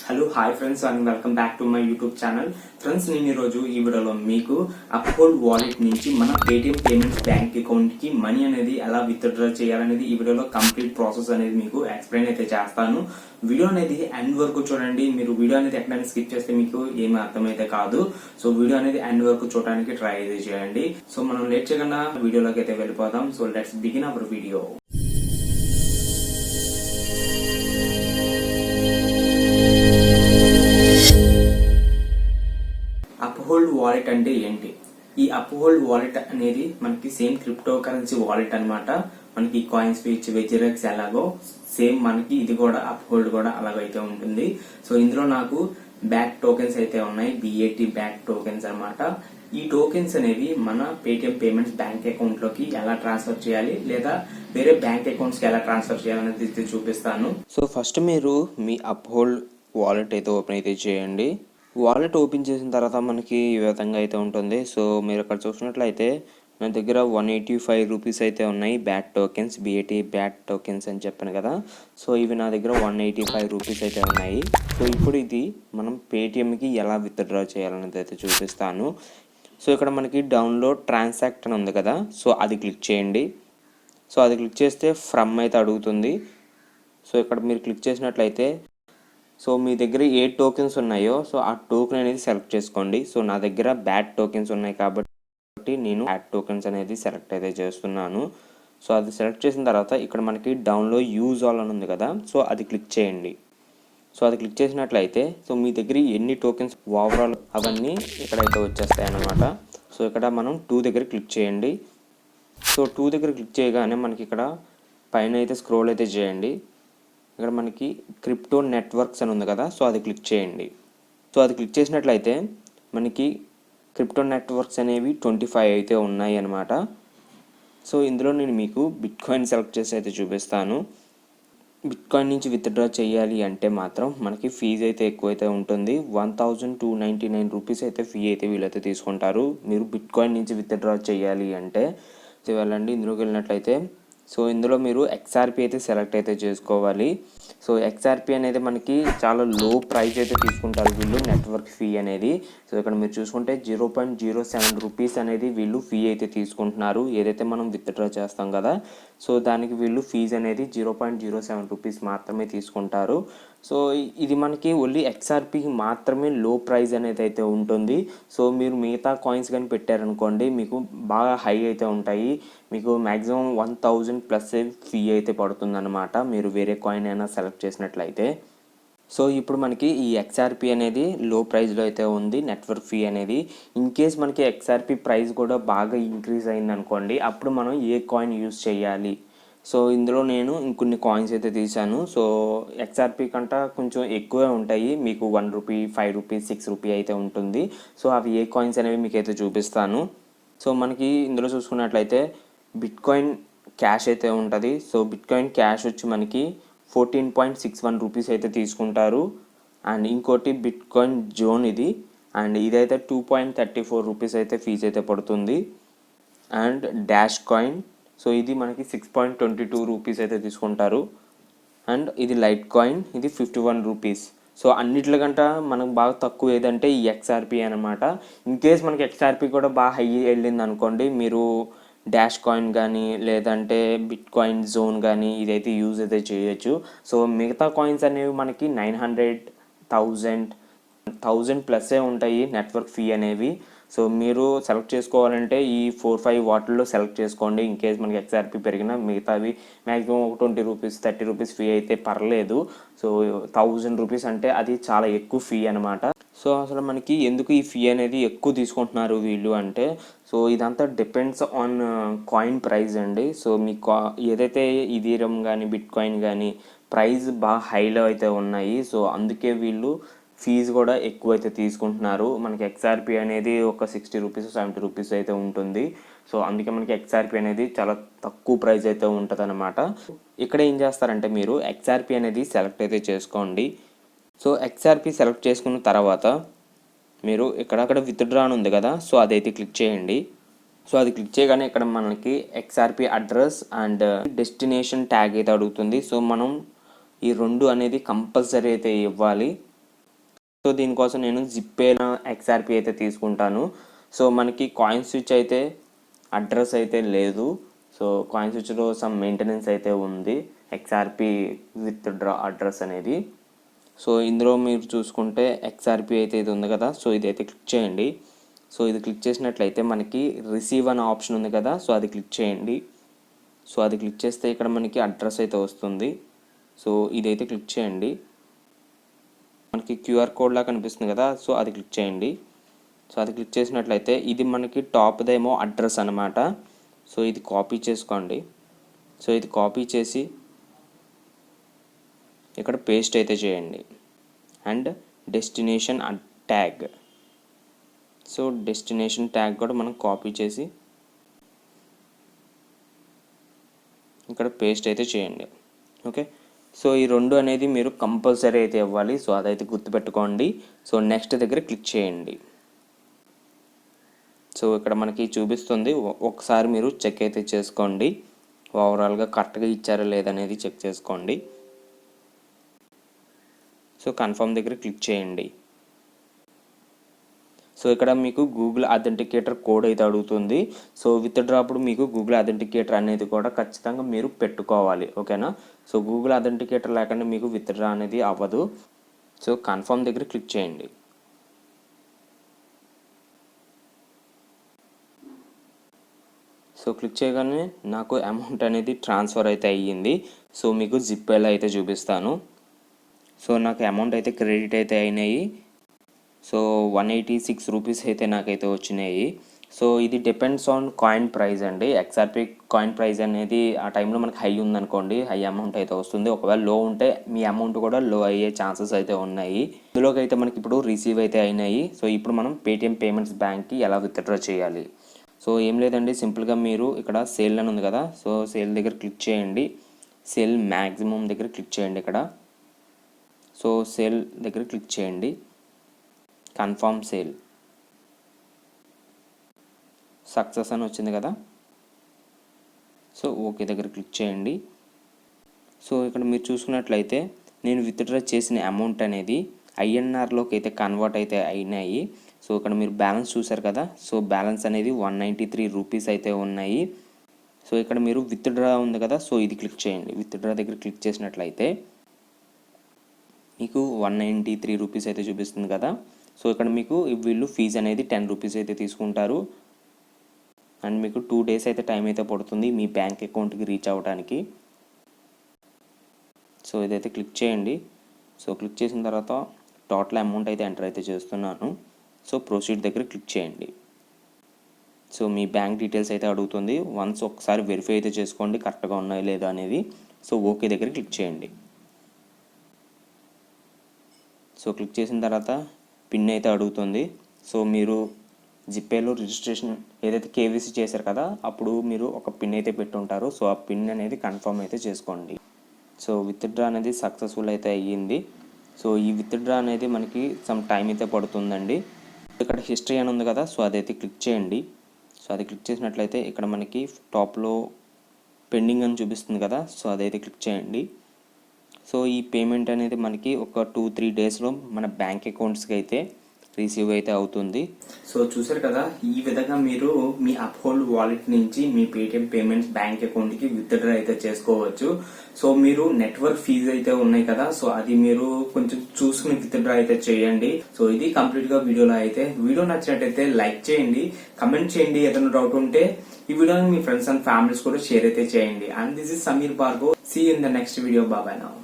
Hello hi friends and welcome back to my YouTube channel. Friends, నేను ఈరోజు ఈ వీడియోలో మీకు అప్హోల్డ్ వాలెట్ నుంచి మన పేటిఎం పేమెంట్స్ బ్యాంక్ అకౌంట్ కి మనీ అనేది ఎలా విత్డ్రా చేయాలనేది ఈ వీడియోలో కంప్లీట్ ప్రాసెస్ అనేది మీకు ఎక్స్ప్లెయిన్ అయితే చేస్తాను. వీడియో అనేది ఎండ్ వరకు చూడండి. మీరు వీడియో అనేది ఎక్కడైనా స్కిప్ చేస్తే మీకు ఏమీ అర్థమైతే కాదు. సో వీడియో అనేది ఎండ్ వరకు చూడడానికి ట్రై అయితే చేయండి. సో మనం లేట్ చేయకుండా వీడియోలోకి అయితే వెళ్ళిపోదాం. So let's begin our video. Uphold wallet అంటే ఏంటి? ఈ అప్హోల్డ్ వాలెట్ అనేది మనకి సేమ్ క్రిప్టో కరెన్సీ వాలెట్ అన్నమాట. మనకి కాయిన్స్ స్విచ్ వెజిరెక్స్ ఎలాగో సేమ్ మనకి ఇది కూడా అప్హోల్డ్ కూడా అలాగైతే ఉంటుంది. సో ఇందులో నాకు బ్యాక్ టోకెన్స్ అయితే ఉన్నాయి, BAT బ్యాక్ టోకెన్స్ అన్నమాట. ఈ టోకెన్స్ అనేవి మన పేటిఎం పేమెంట్స్ బ్యాంక్ అకౌంట్ లోకి ఎలా ట్రాన్స్ఫర్ చేయాలి లేదా వేరే బ్యాంక్ అకౌంట్స్ కి ఎలా ట్రాన్స్ఫర్ చేయాలనేది చూపిస్తాను. సో ఫస్ట్ మీరు మీ అప్హోల్డ్ వాలెట్ అయితే ఓపెన్ అయితే చేయండి. వాలెట్ ఓపెన్ చేసిన తర్వాత మనకి ఈ విధంగా అయితే ఉంటుంది. సో మీరు అక్కడ చూసినట్లయితే నా దగ్గర 185 రూపీస్ అయితే ఉన్నాయి bat tokens, BAT bat tokens అని చెప్పాను కదా. సో ఇవి నా దగ్గర 185 రూపీస్ అయితే ఉన్నాయి. సో ఇప్పుడు ఇది మనం పేటిఎంకి ఎలా విత్డ్రా చేయాలనేది అయితే చూపిస్తాను. సో ఇక్కడ మనకి డౌన్లోడ్ ట్రాన్సాక్ట్ అని ఉంది కదా, సో అది క్లిక్ చేయండి. సో అది క్లిక్ చేస్తే ఫ్రమ్ అయితే అడుగుతుంది. సో ఇక్కడ మీరు క్లిక్ చేసినట్లయితే సో మీ దగ్గర ఏ టోకెన్స్ ఉన్నాయో సో ఆ టోకెన్ అనేది సెలెక్ట్ చేసుకోండి. సో నా దగ్గర బ్యాట్ టోకెన్స్ ఉన్నాయి కాబట్టి నేను బ్యాట్ టోకెన్స్ అనేది సెలెక్ట్ అయితే చేస్తున్నాను. సో అది సెలెక్ట్ చేసిన తర్వాత ఇక్కడ మనకి డౌన్లోడ్ యూజ్ ఆల్ అని ఉంది కదా, సో అది క్లిక్ చేయండి. సో అది క్లిక్ చేసినట్లయితే సో మీ దగ్గర ఎన్ని టోకెన్స్ ఓవరాల్ అవన్నీ ఇక్కడైతే వచ్చేస్తాయి అన్నమాట. సో ఇక్కడ మనం 2 దగ్గర క్లిక్ చేయండి. సో 2 దగ్గర క్లిక్ చేయగానే మనకి ఇక్కడ పైన అయితే స్క్రోల్ అయితే చేయండి. ఇక్కడ మనకి క్రిప్టో నెట్వర్క్స్ అని ఉంది కదా, సో అది క్లిక్ చేయండి. సో అది క్లిక్ చేసినట్లయితే మనకి క్రిప్టో నెట్వర్క్స్ అనేవి 25 అయితే ఉన్నాయి అన్నమాట. సో ఇందులో నేను మీకు బిట్కాయిన్ సెలెక్ట్ చేసి అయితే చూపిస్తాను. బిట్కాయిన్ నుంచి విత్డ్రా చేయాలి అంటే మాత్రం మనకి ఫీజు అయితే ఎక్కువైతే ఉంటుంది. 1299 రూపీస్ అయితే ఫీ అయితే వీళ్ళైతే తీసుకుంటారు. మీరు బిట్కాయిన్ నుంచి విత్డ్రా చేయాలి అంటే వెళ్ళండి, ఇందులోకి వెళ్ళినట్లయితే సో ఇందులో మీరు XRP అయితే సెలెక్ట్ అయితే చేసుకోవాలి. సో XRP అనేది మనకి చాలా లో ప్రైస్ అయితే తీసుకుంటారు వీళ్ళు నెట్వర్క్ ఫీ అనేది. సో ఇక్కడ మీరు చూసుకుంటే 0.07 రూపీస్ అనేది వీళ్ళు ఫీ అయితే తీసుకుంటున్నారు ఏదైతే మనం విత్డ్రా చేస్తాం కదా. సో దానికి వీళ్ళు ఫీజు అనేది 0.07 రూపీస్ మాత్రమే తీసుకుంటారు. సో ఇది మనకి ఓన్లీ XRPకి మాత్రమే లో ప్రైస్ అనేది అయితే ఉంటుంది. సో మీరు మిగతా కాయిన్స్ కానీ పెట్టారనుకోండి మీకు బాగా హై అయితే ఉంటాయి. మీకు మ్యాక్సిమం 1000 ప్లస్ ఫీ అయితే పడుతుంది అనమాట మీరు వేరే కాయిన్ అయినా సెలెక్ట్ చేసినట్లయితే. సో ఇప్పుడు మనకి ఈ XRP అనేది లో ప్రైస్లో అయితే ఉంది నెట్వర్క్ ఫీ అనేది. ఇన్ కేస్ మనకి XRP ప్రైస్ కూడా బాగా ఇంక్రీజ్ అయింది అనుకోండి, అప్పుడు మనం ఏ కాయిన్ యూజ్ చేయాలి. సో ఇందులో నేను ఇంకొన్ని కాయిన్స్ అయితే తీసాను. సో XRP కంట కొంచెం ఎక్కువే ఉంటాయి, మీకు 1 రూపీ, 5 రూపీస్, 6 రూపీ అయితే ఉంటుంది. సో అవి ఏ కాయిన్స్ అనేవి మీకు అయితే చూపిస్తాను. సో మనకి ఇందులో చూసుకున్నట్లయితే బిట్కాయిన్ క్యాష్ అయితే ఉంటుంది. సో బిట్కాయిన్ క్యాష్ వచ్చి మనకి 14.61 రూపీస్ అయితే తీసుకుంటారు. అండ్ ఇంకోటి బిట్కాయిన్ జోన్ ఇది, అండ్ ఇదైతే 2.34 రూపీస్ అయితే ఫీజు అయితే పడుతుంది. అండ్ డాష్ కాయిన్, సో ఇది మనకి 6.22 రూపీస్ అయితే తీసుకుంటారు. అండ్ ఇది లైట్ కాయిన్, ఇది 51 రూపీస్. సో అన్నిటికంటే మనకు బాగా తక్కువ ఏదంటే ఈ XRP అనమాట. ఇన్ కేస్ మనకి XRP కూడా బాగా హై వెళ్ళింది అనుకోండి, మీరు డాష్ కాయిన్ కానీ లేదంటే బిట్ కాయిన్ జోన్ కానీ ఇదైతే యూజ్ అయితే చేయొచ్చు. సో మిగతా కాయిన్స్ అనేవి మనకి 900, 1000 ప్లస్సే ఉంటాయి నెట్వర్క్ ఫీ అనేవి. సో మీరు సెలెక్ట్ చేసుకోవాలంటే ఈ 4-5 వాటిల్లో సెలెక్ట్ చేసుకోండి. ఇన్ కేస్ మనకి XRP పెరిగినా మిగతావి మ్యాక్సిమం 20 రూపీస్, 30 రూపీస్ ఫీ అయితే పర్లేదు. సో 1000 రూపీస్ అంటే అది చాలా ఎక్కువ ఫీ అనమాట. సో అసలు మనకి ఎందుకు ఈ ఫీ అనేది ఎక్కువ తీసుకుంటున్నారు వీళ్ళు అంటే, సో ఇదంతా డిపెండ్స్ ఆన్ కాయిన్ ప్రైస్ అండి. సో మీ ఏదైతే ఇథీరియం కానీ బిట్ కాయిన్ కానీ ప్రైస్ బాగా హైలో అయితే ఉన్నాయి. సో అందుకే వీళ్ళు ఫీజు కూడా ఎక్కువైతే తీసుకుంటున్నారు. మనకి XRP అనేది ఒక 60 రూపీస్, 70 రూపీస్ అయితే ఉంటుంది. సో అందుకే మనకి XRP అనేది చాలా తక్కువ ప్రైస్ అయితే ఉంటుంది అనమాట. ఇక్కడ ఏం చేస్తారంటే మీరు XRP అనేది సెలెక్ట్ అయితే చేసుకోండి. సో XRP సెలెక్ట్ చేసుకున్న తర్వాత మీరు ఇక్కడ విత్డ్రా అని ఉంది కదా, సో అదైతే క్లిక్ చేయండి. సో అది క్లిక్ చేయగానే ఇక్కడ మనకి XRP address and destination tag అయితే అడుగుతుంది. సో మనం ఈ 2 అనేది కంపల్సరీ అయితే ఇవ్వాలి. సో దీనికోసం నేను జిప్పే XRP అయితే తీసుకుంటాను. సో మనకి కాయిన్ స్విచ్ అయితే అడ్రస్ అయితే లేదు. సో కాయిన్ స్విచ్లో సమ్ మెయింటెనెన్స్ అయితే ఉంది, XRP విత్ డ్రా అడ్రస్ అనేది. సో ఇందులో మీరు చూసుకుంటే XRP అయితే ఇది ఉంది కదా, సో ఇదైతే క్లిక్ చేయండి. సో ఇది క్లిక్ చేసినట్లయితే మనకి రిసీవ్ అనే ఆప్షన్ ఉంది కదా, సో అది క్లిక్ చేయండి. సో అది క్లిక్ చేస్తే ఇక్కడ మనకి అడ్రస్ అయితే వస్తుంది. సో ఇదైతే క్లిక్ చేయండి. మనకి QR కోడ్ లా కనిపిస్తుంది కదా, సో అది క్లిక్ చేయండి. సో అది క్లిక్ చేసినట్లయితే ఇది మనకి టాప్దేమో అడ్రస్ అనమాట. సో ఇది కాపీ చేసుకోండి. సో ఇది కాపీ చేసి ఇక్కడ పేస్ట్ అయితే చేయండి. And destination tag, so destination tag కూడా మనం కాపీ చేసి ఇక్కడ పేస్ట్ అయితే చేయండి. ఓకే, సో ఈ రెండు అనేది మీరు కంపల్సరీ అయితే ఇవ్వాలి. సో అదైతే గుర్తుపెట్టుకోండి. సో నెక్స్ట్ దగ్గర క్లిక్ చేయండి. సో ఇక్కడ మనకి చూపిస్తుంది, ఒకసారి మీరు చెక్ అయితే చేసుకోండి, ఓవరాల్గా కరెక్ట్గా ఇచ్చారా లేదనేది చెక్ చేసుకోండి. సో కన్ఫర్మ్ దగ్గర క్లిక్ చేయండి. సో ఇక్కడ మీకు గూగుల్ అథెంటికేటర్ కోడ్ అయితే అడుగుతుంది. సో విత్ డ్రా అప్పుడు మీకు గూగుల్ అథెంటికేటర్ అనేది కూడా ఖచ్చితంగా మీరు పెట్టుకోవాలి. ఓకేనా, సో గూగుల్ అథెంటికేటర్ లేకుండా మీకు విత్ డ్రా అనేది అవ్వదు. సో కన్ఫర్మ్ దగ్గర క్లిక్ చేయండి. సో క్లిక్ చేయగానే నాకు అమౌంట్ అనేది ట్రాన్స్ఫర్ అయితే అయ్యింది. సో మీకు జిప్పేలో అయితే చూపిస్తాను. సో నాకు అమౌంట్ అయితే క్రెడిట్ అయితే అయినాయి. సో 186 రూపీస్ అయితే నాకైతే వచ్చినాయి. సో ఇది డిపెండ్స్ ఆన్ కాయిన్ ప్రైస్ అండి. XRP కాయిన్ ప్రైస్ అనేది ఆ టైంలో మనకి హై ఉందనుకోండి, హై అమౌంట్ అయితే వస్తుంది. ఒకవేళ లో ఉంటే మీ అమౌంట్ కూడా లో అయ్యే ఛాన్సెస్ అయితే ఉన్నాయి. ఇందులోకి అయితే మనకి ఇప్పుడు రిసీవ్ అయితే అయినాయి. సో ఇప్పుడు మనం పేటిఎం పేమెంట్స్ బ్యాంక్కి ఎలా విత్డ్రా చేయాలి? సో ఏం లేదండి, సింపుల్గా మీరు ఇక్కడ సేల్ అని ఉంది కదా, సో సేల్ దగ్గర క్లిక్ చేయండి. సేల్ మ్యాక్సిమం దగ్గర క్లిక్ చేయండి ఇక్కడ. సో సేల్ దగ్గర క్లిక్ చేయండి. కన్ఫర్మ్ సేల్ సక్సెస్ అని వచ్చింది కదా, సో ఓకే దగ్గర క్లిక్ చేయండి. సో ఇక్కడ మీరు చూసుకున్నట్లయితే నేను విత్డ్రా చేసిన అమౌంట్ అనేది INRలోకి అయితే కన్వర్ట్ అయితే అయినాయి. సో ఇక్కడ మీరు బ్యాలెన్స్ చూసారు కదా, సో బ్యాలెన్స్ అనేది 193 రూపీస్ అయితే ఉన్నాయి. సో ఇక్కడ మీరు విత్డ్రా ఉంది కదా, సో ఇది క్లిక్ చేయండి. విత్డ్రా దగ్గర క్లిక్ చేసినట్లయితే మీకు 193 రూపీస్ అయితే చూపిస్తుంది కదా. సో ఇక్కడ మీకు వీళ్ళు ఫీజు అనేది 10 రూపీస్ అయితే తీసుకుంటారు. అండ్ మీకు 2 డేస్ అయితే టైం అయితే పడుతుంది మీ బ్యాంక్ అకౌంట్కి రీచ్ అవ్వడానికి. సో ఇదైతే క్లిక్ చేయండి. సో క్లిక్ చేసిన తర్వాత టోటల్ అమౌంట్ అయితే ఎంటర్ అయితే చేస్తున్నాను. సో ప్రొసీడ్ దగ్గర క్లిక్ చేయండి. సో మీ బ్యాంక్ డీటెయిల్స్ అయితే అడుగుతుంది. వన్స్ ఒకసారి వెరిఫై అయితే చేసుకోండి కరెక్ట్గా ఉన్నాయో లేదా అనేది. సో ఓకే దగ్గర క్లిక్ చేయండి. సో క్లిక్ చేసిన తర్వాత పిన్ అయితే అడుగుతుంది. సో మీరు జిప్పేలో రిజిస్ట్రేషన్ ఏదైతే KYC చేశారు కదా, అప్పుడు మీరు ఒక పిన్ అయితే పెట్టుంటారు. సో ఆ పిన్ అనేది కన్ఫర్మ్ అయితే చేసుకోండి. సో విత్డ్రా అనేది సక్సెస్ఫుల్ అయితే అయ్యింది. సో ఈ విత్డ్రా అనేది మనకి సమ్ టైం అయితే పడుతుందండి. ఇక్కడ హిస్టరీ అని ఉంది కదా, సో అదైతే క్లిక్ చేయండి. సో అది క్లిక్ చేసినట్లయితే ఇక్కడ మనకి టాప్లో పెండింగ్ అని చూపిస్తుంది కదా, సో అదైతే క్లిక్ చేయండి. సో ఈ పేమెంట్ అనేది మనకి ఒక 2-3 డేస్లో మన బ్యాంక్ అకౌంట్స్కి అయితే రిసీవ్ అయితే అవుతుంది. సో చూసారు కదా, ఈ విధంగా మీరు మీ అప్హోల్డ్ వాలెట్ నుంచి మీ పేటిఎం పేమెంట్స్ బ్యాంక్ అకౌంట్ కి విత్డ్రా అయితే చేసుకోవచ్చు. సో మీరు నెట్వర్క్ ఫీజు అయితే ఉన్నాయి కదా, సో అది మీరు కొంచెం చూసుకుని విత్డ్రా అయితే చేయండి. సో ఇది కంప్లీట్ గా వీడియోలో అయితే. వీడియో నచ్చినట్టయితే లైక్ చేయండి, కమెంట్ చేయండి. ఏదైనా డౌట్ ఉంటే ఈ వీడియోని మీ ఫ్రెండ్స్ అండ్ ఫ్యామిలీస్ కూడా షేర్ అయితే చేయండి. And this is Sameer Bhargav. See in the next video. Bye now.